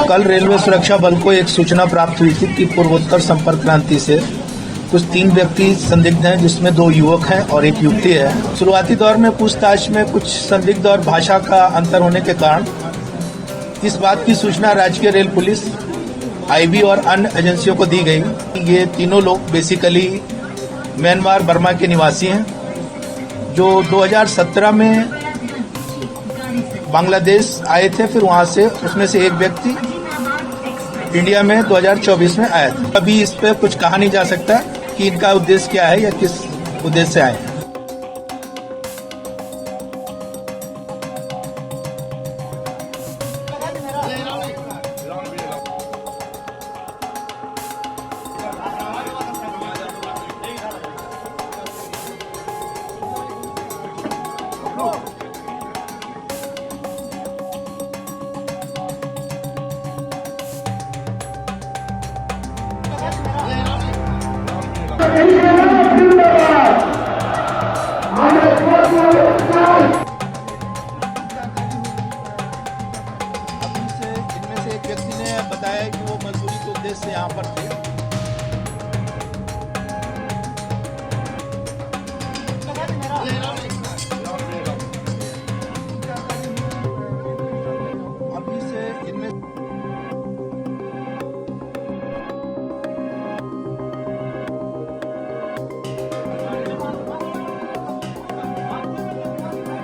कल रेलवे सुरक्षा बल को एक सूचना प्राप्त हुई थी कि पूर्वोत्तर संपर्क क्रांति से कुछ 3 व्यक्ति संदिग्ध हैं, जिसमें 2 युवक हैं और एक युवती है। शुरुआती दौर में पूछताछ में कुछ संदिग्ध और भाषा का अंतर होने के कारण इस बात की सूचना राज्य रेल पुलिस, आईबी और अन्य एजेंसियों को दी गई। ये तीनों लोग बेसिकली म्यांमार बर्मा के निवासी हैं, जो 2017 में बांग्लादेश आए थे। फिर वहां से उसमें से एक व्यक्ति इंडिया में 2024 में आया था। अभी इस पे कुछ कहा नहीं जा सकता कि इनका उद्देश्य क्या है या किस उद्देश्य से आए हैं। इनमें से एक व्यक्ति ने बताया कि वो मजदूरी के उद्देश्य से यहाँ पर थे। अभी से इनमें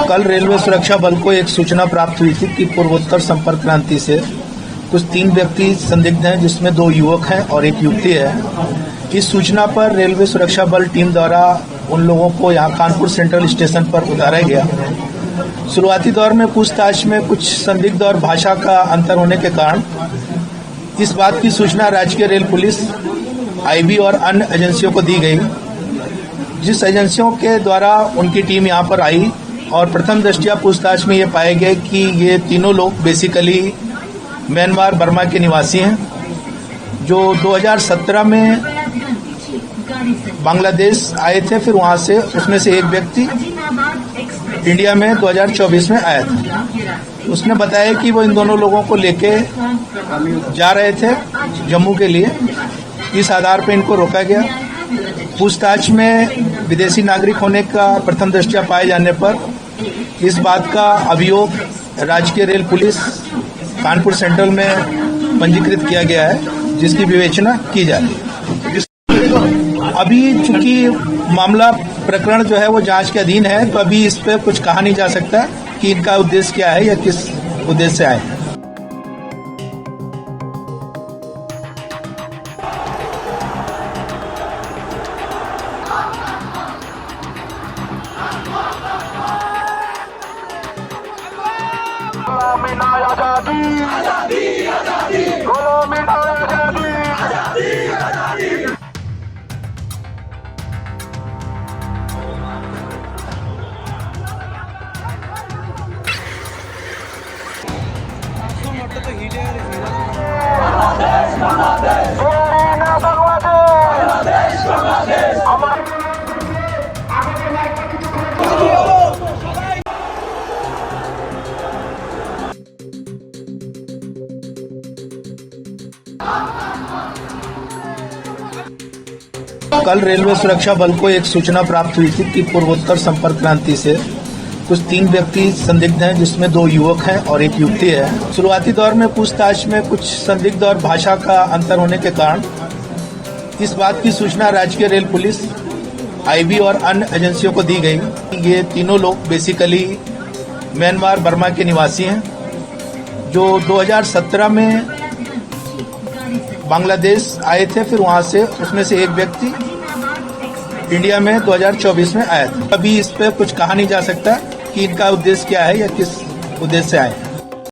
कल रेलवे सुरक्षा बल को एक सूचना प्राप्त हुई थी कि पूर्वोत्तर संपर्क क्रांति से कुछ 3 व्यक्ति संदिग्ध हैं, जिसमें 2 युवक हैं और एक युवती है। इस सूचना पर रेलवे सुरक्षा बल टीम द्वारा उन लोगों को यहाँ कानपुर सेंट्रल स्टेशन पर उतारा गया। शुरुआती दौर में पूछताछ में कुछ संदिग्ध और भाषा का अंतर होने के कारण इस बात की सूचना राज्य रेल पुलिस, आईबी और अन्य एजेंसियों को दी गई। जिस एजेंसियों के द्वारा उनकी टीम यहाँ पर आई और प्रथम दृष्टया पूछताछ में ये पाए गए कि ये तीनों लोग बेसिकली म्यांमार बर्मा के निवासी हैं, जो 2017 में बांग्लादेश आए थे। फिर वहां से उसमें से एक व्यक्ति इंडिया में 2024 में आया था। उसने बताया कि वो इन दोनों लोगों को लेके जा रहे थे जम्मू के लिए। इस आधार पर इनको रोका गया। पूछताछ में विदेशी नागरिक होने का प्रथम दृष्टया पाए जाने पर इस बात का अभियोग राज्य रेल पुलिस कानपुर सेंट्रल में पंजीकृत किया गया है, जिसकी विवेचना की जा रही है। अभी चूंकि मामला प्रकरण जो है वो जांच के अधीन है, तो अभी इस पे कुछ कहा नहीं जा सकता कि इनका उद्देश्य क्या है या किस उद्देश्य से आए हैं। कल रेलवे सुरक्षा बल को एक सूचना प्राप्त हुई थी कि पूर्वोत्तर संपर्क क्रांति से कुछ 3 व्यक्ति संदिग्ध हैं, जिसमें 2 युवक हैं और एक युवती है। शुरुआती दौर में पूछताछ में कुछ संदिग्ध और भाषा का अंतर होने के कारण इस बात की सूचना राज्य रेल पुलिस, आईबी और अन्य एजेंसियों को दी गई। ये तीनों लोग बेसिकली म्यांमार बर्मा के निवासी हैं, जो 2017 में बांग्लादेश आए थे। फिर वहां से उसमें से एक व्यक्ति इंडिया में 2024 में आया था। अभी इस पे कुछ कहा नहीं जा सकता कि इनका उद्देश्य क्या है या किस उद्देश्य से आए हैं।